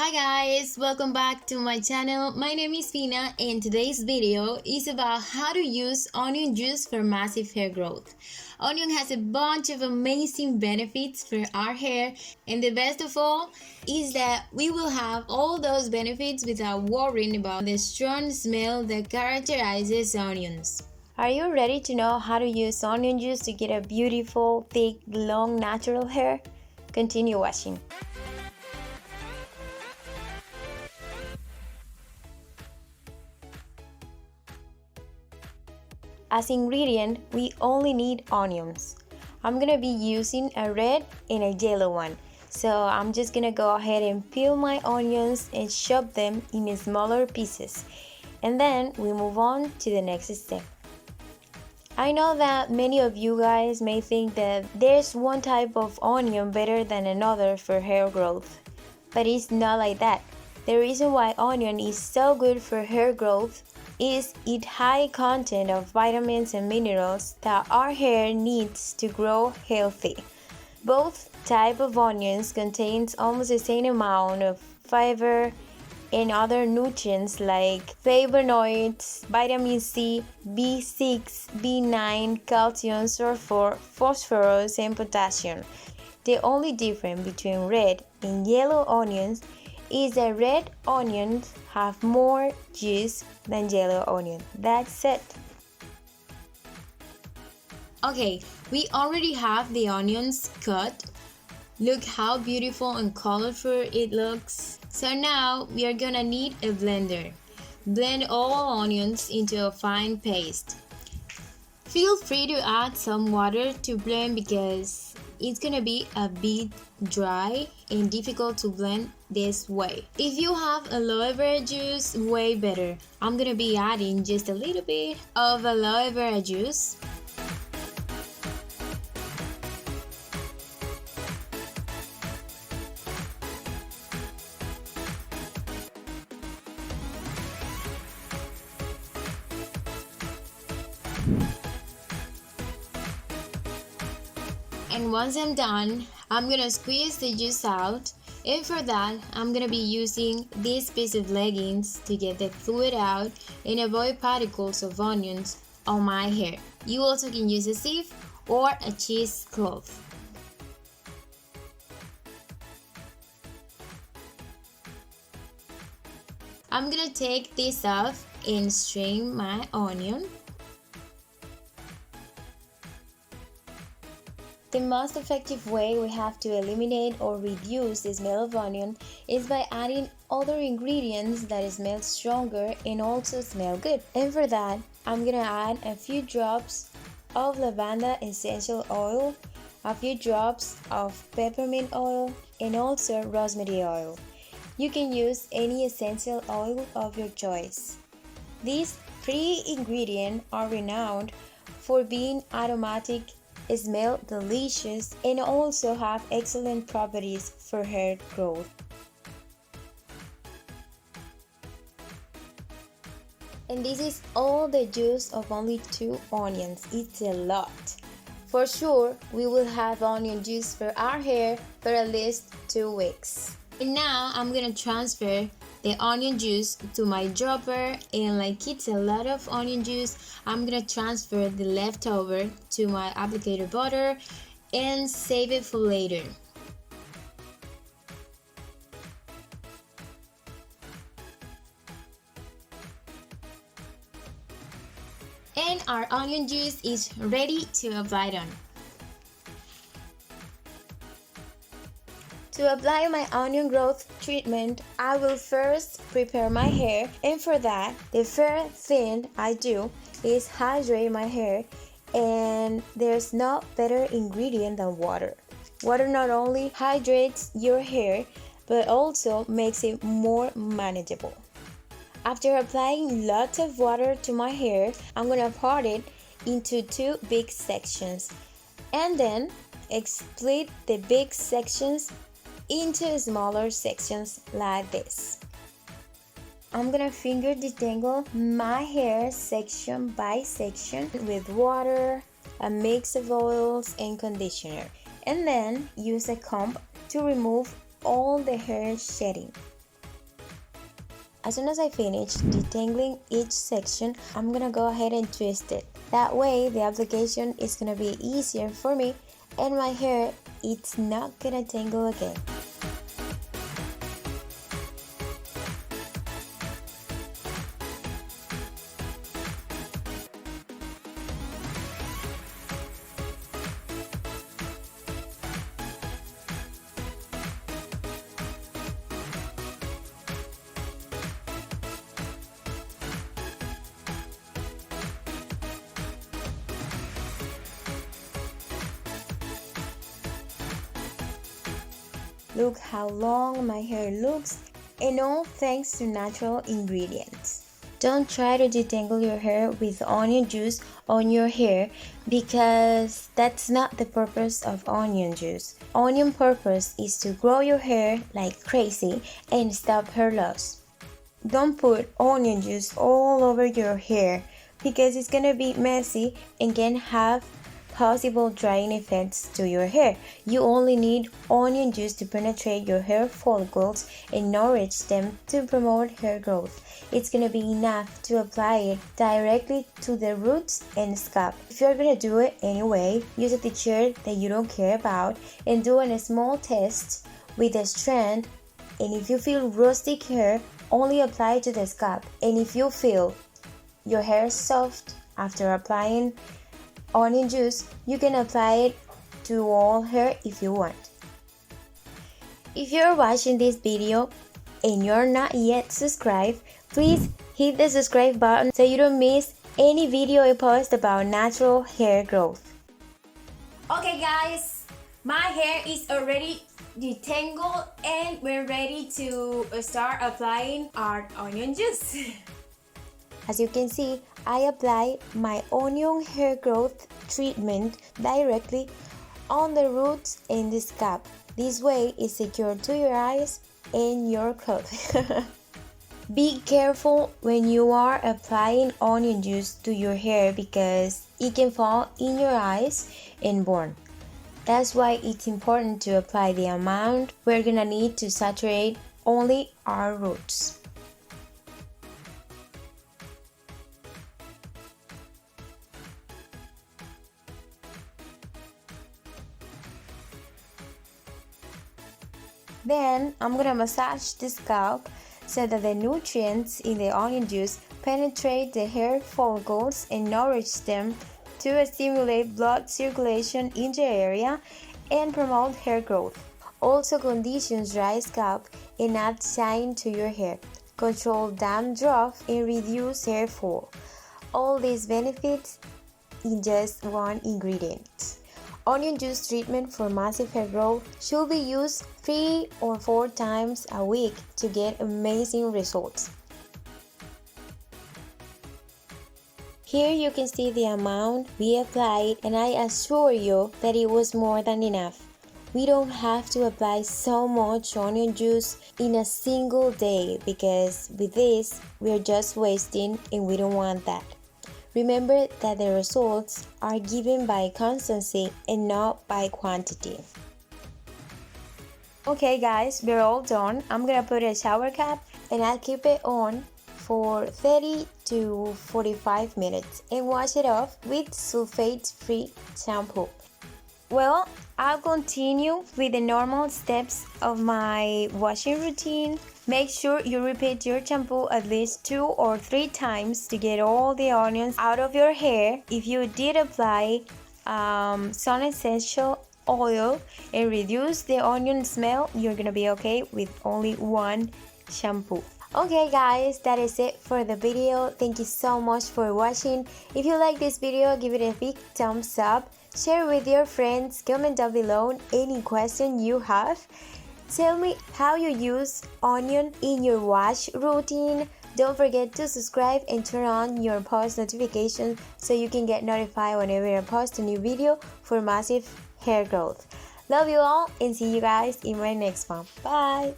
Hi guys, welcome back to my channel. My name is Fina and today's video is about how to use onion juice for massive hair growth. Onion has a bunch of amazing benefits for our hair, and the best of all is that we will have all those benefits without worrying about the strong smell that characterizes onions. Are you ready to know how to use onion juice to get a beautiful, thick, long, natural hair? Continue watching. As ingredient, we only need onions. I'm gonna be using a red and a yellow one. So I'm just gonna go ahead and peel my onions and chop them in smaller pieces. And then we move on to the next step. I know that many of you guys may think that there's one type of onion better than another for hair growth. But it's not like that. The reason why onion is so good for hair growth is its high content of vitamins and minerals that our hair needs to grow healthy. Both type of onions contains almost the same amount of fiber and other nutrients like flavonoids, vitamin C, B6, B9, calcium, sulfur, phosphorus, and potassium. The only difference between red and yellow onions is that red onions have more juice than yellow onion. That's it. Okay, we already have the onions cut. Look how beautiful and colorful it looks. So now we are gonna need a blender. Blend all onions into a fine paste. Feel free to add some water to blend because it's gonna be a bit dry and difficult to blend this way. If you have aloe vera juice, way better. I'm gonna be adding just a little bit of aloe vera juice. And once I'm done, I'm gonna squeeze the juice out, and for that I'm gonna be using this piece of leggings to get the fluid out and avoid particles of onions on my hair. You also can use a sieve or a cheesecloth. I'm gonna take this off and strain my onion. The most effective way we have to eliminate or reduce the smell of onion is by adding other ingredients that smell stronger and also smell good. And for that, I'm gonna add a few drops of lavender essential oil, a few drops of peppermint oil, and also rosemary oil. You can use any essential oil of your choice. These three ingredients are renowned for being aromatic, smell delicious, and also have excellent properties for hair growth. And this is all the juice of only 2 onions. It's a lot. For sure, we will have onion juice for our hair for at least 2 weeks. And now I'm gonna transfer the onion juice to my dropper, and like it's a lot of onion juice, I'm gonna transfer the leftover to my applicator butter and save it for later. And our onion juice is ready to apply on. To apply my onion growth treatment, I will first prepare my hair, and for that, the first thing I do is hydrate my hair, and there's no better ingredient than water. Water not only hydrates your hair, but also makes it more manageable. After applying lots of water to my hair, I'm gonna part it into 2 big sections, and then split the big sections into smaller sections like this. I'm gonna finger detangle my hair section by section with water, a mix of oils and conditioner, and then use a comb to remove all the hair shedding. As soon as I finish detangling each section, I'm gonna go ahead and twist it. That way the application is gonna be easier for me and my hair, it's not gonna tangle again. Look how long my hair looks, and all thanks to natural ingredients. Don't try to detangle your hair with onion juice on your hair because that's not the purpose of onion juice. Onion purpose is to grow your hair like crazy and stop hair loss. Don't put onion juice all over your hair because it's gonna be messy and can have possible drying effects to your hair. You only need onion juice to penetrate your hair follicles and nourish them to promote hair growth. It's gonna be enough to apply it directly to the roots and scalp. If you're gonna do it anyway, use a t-shirt that you don't care about and do a small test with a strand, and if you feel rustic hair, only apply to the scalp. And if you feel your hair is soft after applying onion juice, you can apply it to all hair if you want. If you're watching this video and you're not yet subscribed, please hit the subscribe button so you don't miss any video I post about natural hair growth. Okay guys, my hair is already detangled and we're ready to start applying our onion juice. As you can see, I apply my onion hair growth treatment directly on the roots and the scalp. This way it's secure to your eyes and your clothes. Be careful when you are applying onion juice to your hair because it can fall in your eyes and burn. That's why it's important to apply the amount we're gonna need to saturate only our roots. Then I'm gonna massage the scalp so that the nutrients in the onion juice penetrate the hair follicles and nourish them to stimulate blood circulation in the area and promote hair growth. Also conditions dry scalp and add shine to your hair, control dandruff and reduce hair fall. All these benefits in just one ingredient. Onion juice treatment for massive hair growth should be used 3 or 4 times a week to get amazing results. Here you can see the amount we applied, and I assure you that it was more than enough. We don't have to apply so much onion juice in a single day because with this we're just wasting and we don't want that. Remember that the results are given by constancy and not by quantity. Okay guys, we're all done. I'm gonna put a shower cap and I'll keep it on for 30 to 45 minutes and wash it off with sulfate-free shampoo. Well, I'll continue with the normal steps of my washing routine. Make sure you repeat your shampoo at least 2 or 3 times to get all the onions out of your hair. If you did apply some essential oil and reduce the onion smell, you're gonna be okay with only 1 shampoo. Okay guys, that is it for the video. Thank you so much for watching. If you like this video, give it a big thumbs up. Share with your friends, comment down below any question you have. Tell me how you use onion in your wash routine. Don't forget to subscribe and turn on your post notifications so you can get notified whenever I post a new video for massive hair growth. Love you all and see you guys in my next one. Bye!